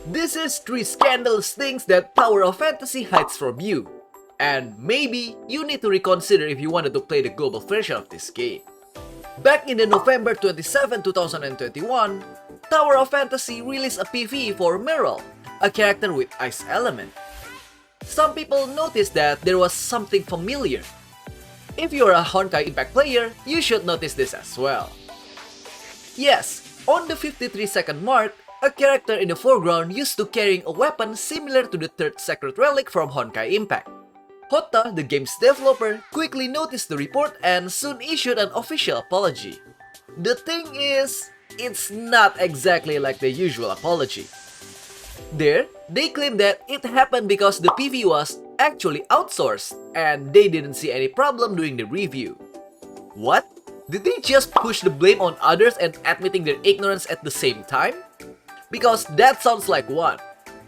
This is 3 scandalous things that Tower of Fantasy hides from you. And maybe you need to reconsider if you wanted to play the global version of this game. Back in the November 27, 2021, Tower of Fantasy released a PvE for Meryl, a character with ice element. Some people noticed that there was something familiar. If you're a Honkai Impact player, you should notice this as well. Yes, on the 53-second mark, a character in the foreground used to carrying a weapon similar to the 3rd Sacred Relic from Honkai Impact. Hota, the game's developer, quickly noticed the report and soon issued an official apology. The thing is, it's not exactly like the usual apology. There, they claim that it happened because the PvE was actually outsourced and they didn't see any problem during the review. What? Did they just push the blame on others and admitting their ignorance at the same time? Because that sounds like one.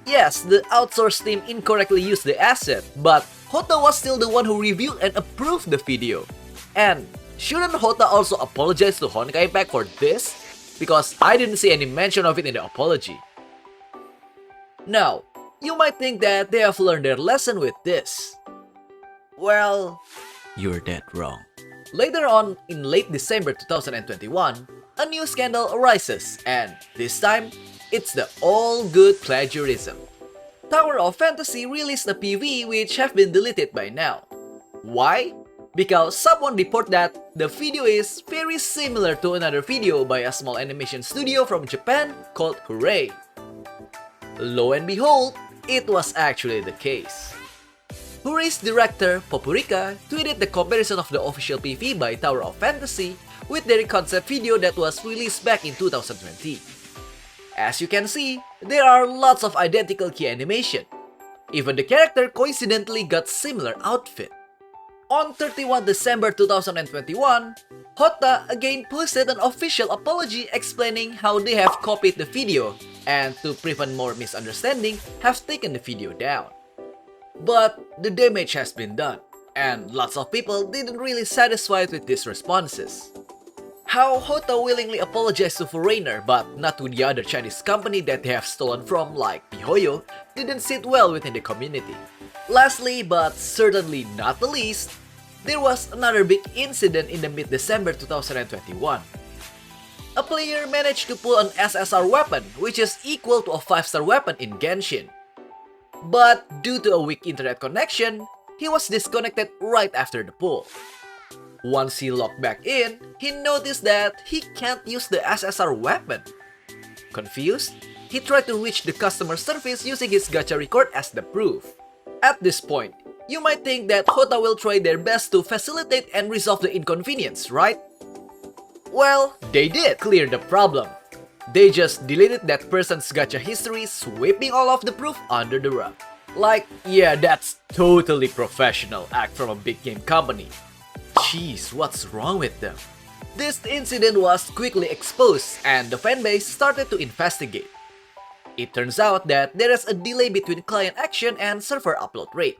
Yes, the outsourced team incorrectly used the asset, but Hota was still the one who reviewed and approved the video. And shouldn't Hota also apologize to Honkai Impact for this? Because I didn't see any mention of it in the apology. Now, you might think that they have learned their lesson with this. Well, you're dead wrong. Later on, in late December 2021, a new scandal arises, and this time, it's the all-good plagiarism. Tower of Fantasy released a PvE which have been deleted by now. Why? Because someone reported that the video is very similar to another video by a small animation studio from Japan called Hooray. Lo and behold, it was actually the case. Hooray's director, Popurica, tweeted the comparison of the official PvE by Tower of Fantasy with their concept video that was released back in 2020. As you can see, there are lots of identical key animation. Even the character coincidentally got similar outfit. On 31 December 2021, Hota again posted an official apology explaining how they have copied the video and to prevent more misunderstanding have taken the video down. But the damage has been done, and lots of people didn't really satisfied with these responses. How Hota willingly apologized to Foreigner but not to the other Chinese company that they have stolen from like miHoYo didn't sit well within the community. Lastly, but certainly not the least, there was another big incident in the mid-December 2021. A player managed to pull an SSR weapon which is equal to a 5-star weapon in Genshin. But due to a weak internet connection, he was disconnected right after the pull. Once he logged back in, he noticed that he can't use the SSR weapon. Confused, he tried to reach the customer service using his gacha record as the proof. At this point, you might think that Hota will try their best to facilitate and resolve the inconvenience, right? Well, they did clear the problem. They just deleted that person's gacha history, sweeping all of the proof under the rug. Like, yeah, that's totally professional act from a big game company. Jeez, what's wrong with them? This incident was quickly exposed and the fanbase started to investigate. It turns out that there is a delay between client action and server upload rate.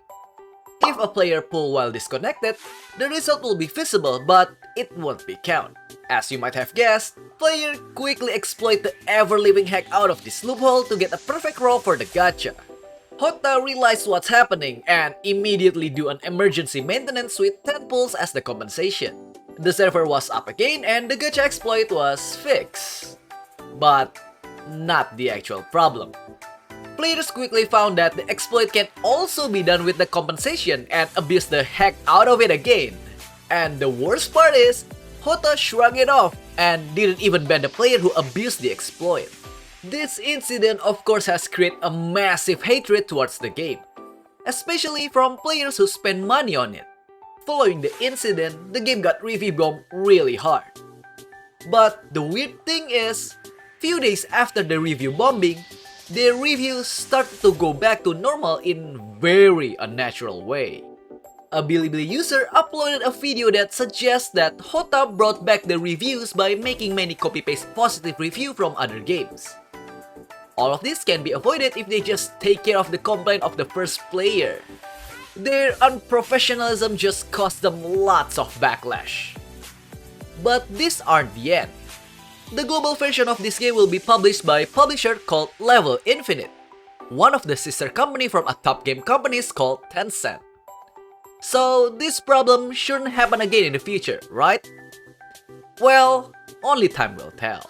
If a player pull while disconnected, the result will be visible but it won't be count. As you might have guessed, player quickly exploit the ever-living heck out of this loophole to get a perfect roll for the gacha. Hota realized what's happening and immediately do an emergency maintenance with 10 pulls as the compensation. The server was up again and the gacha exploit was fixed. But not the actual problem. Players quickly found that the exploit can also be done with the compensation and abuse the heck out of it again. And the worst part is, Hota shrugged it off and didn't even ban the player who abused the exploit. This incident of course has created a massive hatred towards the game, especially from players who spend money on it. Following the incident, the game got review bombed really hard. But the weird thing is, few days after the review bombing, their reviews started to go back to normal in very unnatural way. A Bilibili user uploaded a video that suggests that Hota brought back the reviews by making many copy-paste positive reviews from other games. All of this can be avoided if they just take care of the complaint of the first player. Their unprofessionalism just cost them lots of backlash. But these aren't the end. The global version of this game will be published by a publisher called Level Infinite, one of the sister company from a top game company called Tencent. So this problem shouldn't happen again in the future, right? Well, only time will tell.